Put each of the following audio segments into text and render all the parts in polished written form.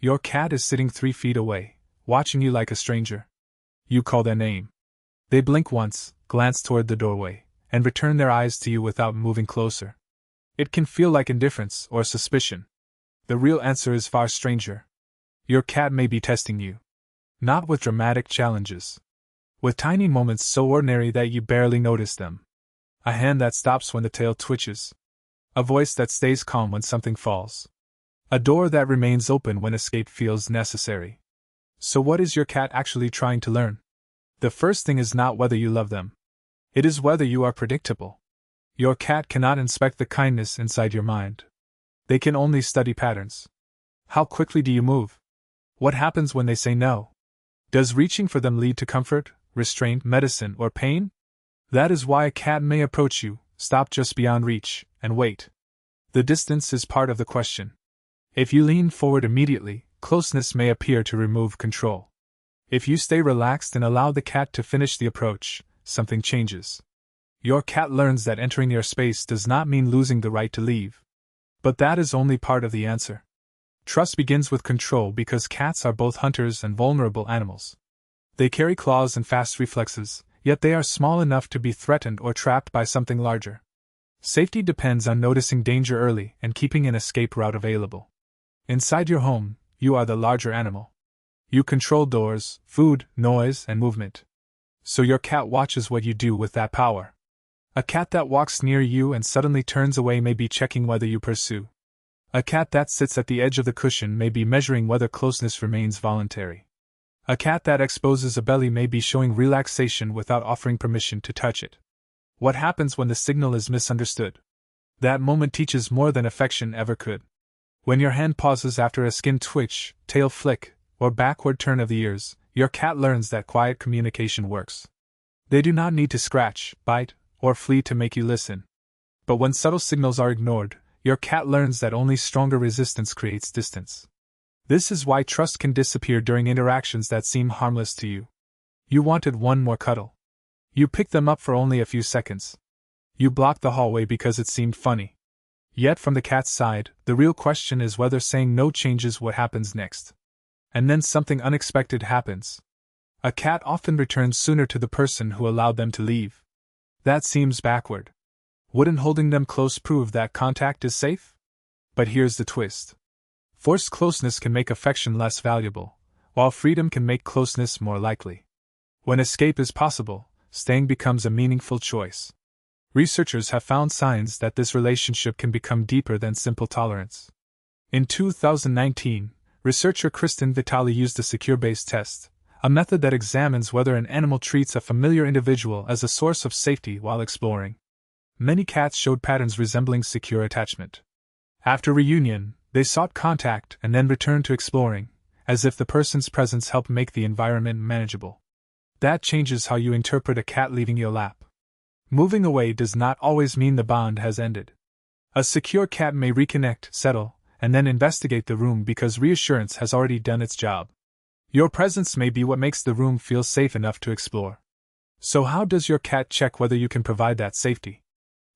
Your cat is sitting 3 feet away, watching you like a stranger. You call their name. They blink once, glance toward the doorway, and return their eyes to you without moving closer. It can feel like indifference or suspicion. The real answer is far stranger. Your cat may be testing you. Not with dramatic challenges. With tiny moments so ordinary that you barely notice them. A hand that stops when the tail twitches. A voice that stays calm when something falls. A door that remains open when escape feels necessary. So what is your cat actually trying to learn? The first thing is not whether you love them. It is whether you are predictable. Your cat cannot inspect the kindness inside your mind. They can only study patterns. How quickly do you move? What happens when they say no? Does reaching for them lead to comfort, restraint, medicine, or pain? That is why a cat may approach you, stop just beyond reach, and wait. The distance is part of the question. If you lean forward immediately, closeness may appear to remove control. If you stay relaxed and allow the cat to finish the approach, something changes. Your cat learns that entering your space does not mean losing the right to leave. But that is only part of the answer. Trust begins with control because cats are both hunters and vulnerable animals. They carry claws and fast reflexes, yet they are small enough to be threatened or trapped by something larger. Safety depends on noticing danger early and keeping an escape route available. Inside your home, you are the larger animal. You control doors, food, noise, and movement. So your cat watches what you do with that power. A cat that walks near you and suddenly turns away may be checking whether you pursue. A cat that sits at the edge of the cushion may be measuring whether closeness remains voluntary. A cat that exposes a belly may be showing relaxation without offering permission to touch it. What happens when the signal is misunderstood? That moment teaches more than affection ever could. When your hand pauses after a skin twitch, tail flick, or backward turn of the ears, your cat learns that quiet communication works. They do not need to scratch, bite, or flee to make you listen. But when subtle signals are ignored, your cat learns that only stronger resistance creates distance. This is why trust can disappear during interactions that seem harmless to you. You wanted one more cuddle. You picked them up for only a few seconds. You blocked the hallway because it seemed funny. Yet from the cat's side, the real question is whether saying no changes what happens next. And then something unexpected happens. A cat often returns sooner to the person who allowed them to leave. That seems backward. Wouldn't holding them close prove that contact is safe? But here's the twist. Forced closeness can make affection less valuable, while freedom can make closeness more likely. When escape is possible, staying becomes a meaningful choice. Researchers have found signs that this relationship can become deeper than simple tolerance. In 2019, researcher Kristen Vitale used a secure-based test, a method that examines whether an animal treats a familiar individual as a source of safety while exploring. Many cats showed patterns resembling secure attachment. After reunion, they sought contact and then returned to exploring, as if the person's presence helped make the environment manageable. That changes how you interpret a cat leaving your lap. Moving away does not always mean the bond has ended. A secure cat may reconnect, settle, and then investigate the room because reassurance has already done its job. Your presence may be what makes the room feel safe enough to explore. So how does your cat check whether you can provide that safety?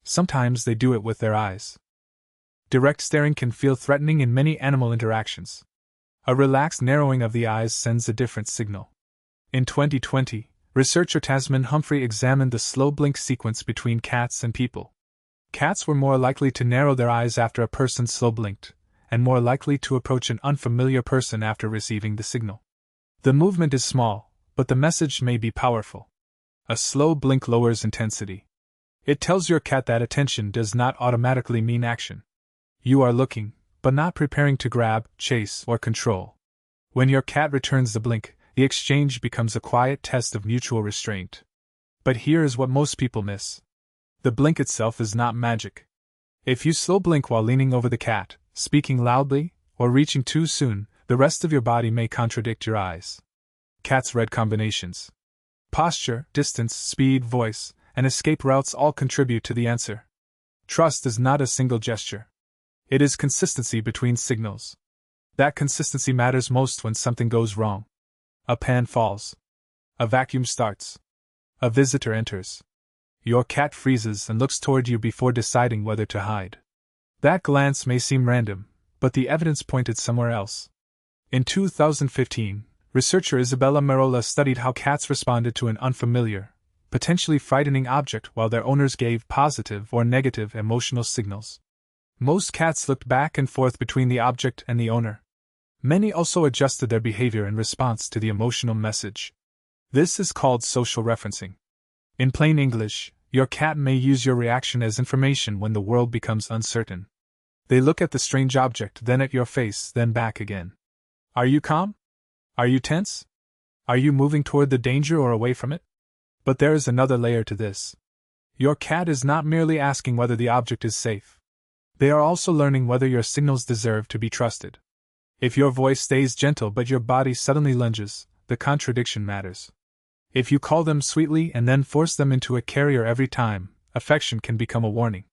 Sometimes they do it with their eyes. Direct staring can feel threatening in many animal interactions. A relaxed narrowing of the eyes sends a different signal. In 2020, researcher Tasman Humphrey examined the slow blink sequence between cats and people. Cats were more likely to narrow their eyes after a person slow blinked, and more likely to approach an unfamiliar person after receiving the signal. The movement is small, but the message may be powerful. A slow blink lowers intensity. It tells your cat that attention does not automatically mean action. You are looking, but not preparing to grab, chase, or control. When your cat returns the blink, the exchange becomes a quiet test of mutual restraint. But here is what most people miss. The blink itself is not magic. If you slow blink while leaning over the cat, speaking loudly, or reaching too soon, the rest of your body may contradict your eyes. Cats read combinations. Posture, distance, speed, voice, and escape routes all contribute to the answer. Trust is not a single gesture. It is consistency between signals. That consistency matters most when something goes wrong. A pan falls. A vacuum starts. A visitor enters. Your cat freezes and looks toward you before deciding whether to hide. That glance may seem random, but the evidence pointed somewhere else. In 2015, researcher Isabella Merola studied how cats responded to an unfamiliar, potentially frightening object while their owners gave positive or negative emotional signals. Most cats looked back and forth between the object and the owner. Many also adjusted their behavior in response to the emotional message. This is called social referencing. In plain English, your cat may use your reaction as information when the world becomes uncertain. They look at the strange object, then at your face, then back again. Are you calm? Are you tense? Are you moving toward the danger or away from it? But there is another layer to this. Your cat is not merely asking whether the object is safe. They are also learning whether your signals deserve to be trusted. If your voice stays gentle but your body suddenly lunges, the contradiction matters. If you call them sweetly and then force them into a carrier every time, affection can become a warning.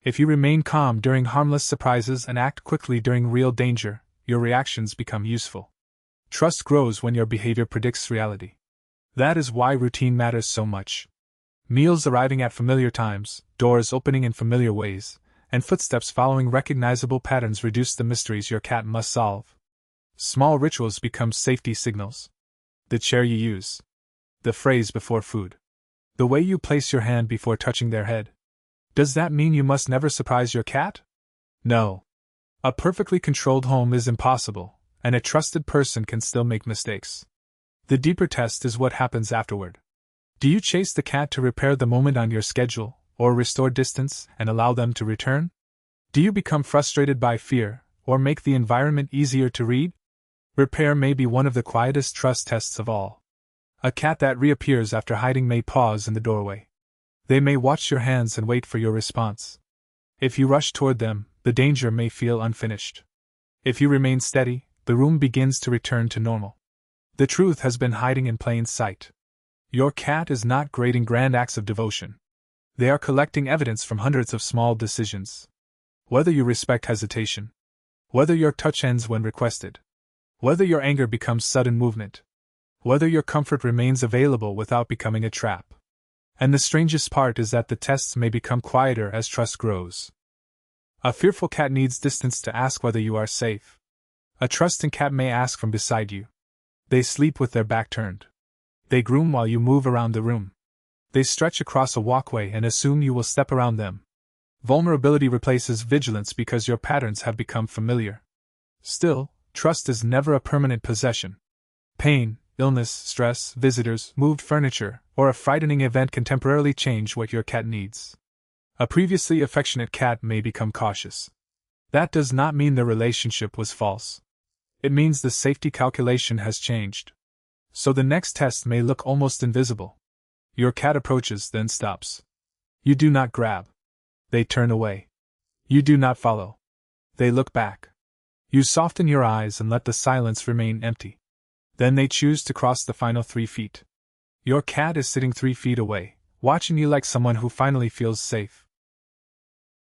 If you remain calm during harmless surprises and act quickly during real danger, your reactions become useful. Trust grows when your behavior predicts reality. That is why routine matters so much. Meals arriving at familiar times, doors opening in familiar ways, and footsteps following recognizable patterns reduce the mysteries your cat must solve. Small rituals become safety signals. The chair you use. The phrase before food. The way you place your hand before touching their head. Does that mean you must never surprise your cat? No. A perfectly controlled home is impossible, and a trusted person can still make mistakes. The deeper test is what happens afterward. Do you chase the cat to repair the moment on your schedule, or restore distance and allow them to return? Do you become frustrated by fear, or make the environment easier to read? Repair may be one of the quietest trust tests of all. A cat that reappears after hiding may pause in the doorway. They may watch your hands and wait for your response. If you rush toward them, the danger may feel unfinished. If you remain steady, the room begins to return to normal. The truth has been hiding in plain sight. Your cat is not grading grand acts of devotion. They are collecting evidence from hundreds of small decisions. Whether you respect hesitation. Whether your touch ends when requested. Whether your anger becomes sudden movement. Whether your comfort remains available without becoming a trap. And the strangest part is that the tests may become quieter as trust grows. A fearful cat needs distance to ask whether you are safe. A trusting cat may ask from beside you. They sleep with their back turned. They groom while you move around the room. They stretch across a walkway and assume you will step around them. Vulnerability replaces vigilance because your patterns have become familiar. Still, trust is never a permanent possession. Pain, illness, stress, visitors, moved furniture, or a frightening event can temporarily change what your cat needs. A previously affectionate cat may become cautious. That does not mean the relationship was false. It means the safety calculation has changed. So the next test may look almost invisible. Your cat approaches, then stops. You do not grab. They turn away. You do not follow. They look back. You soften your eyes and let the silence remain empty. Then they choose to cross the final 3 feet. Your cat is sitting 3 feet away, watching you like someone who finally feels safe.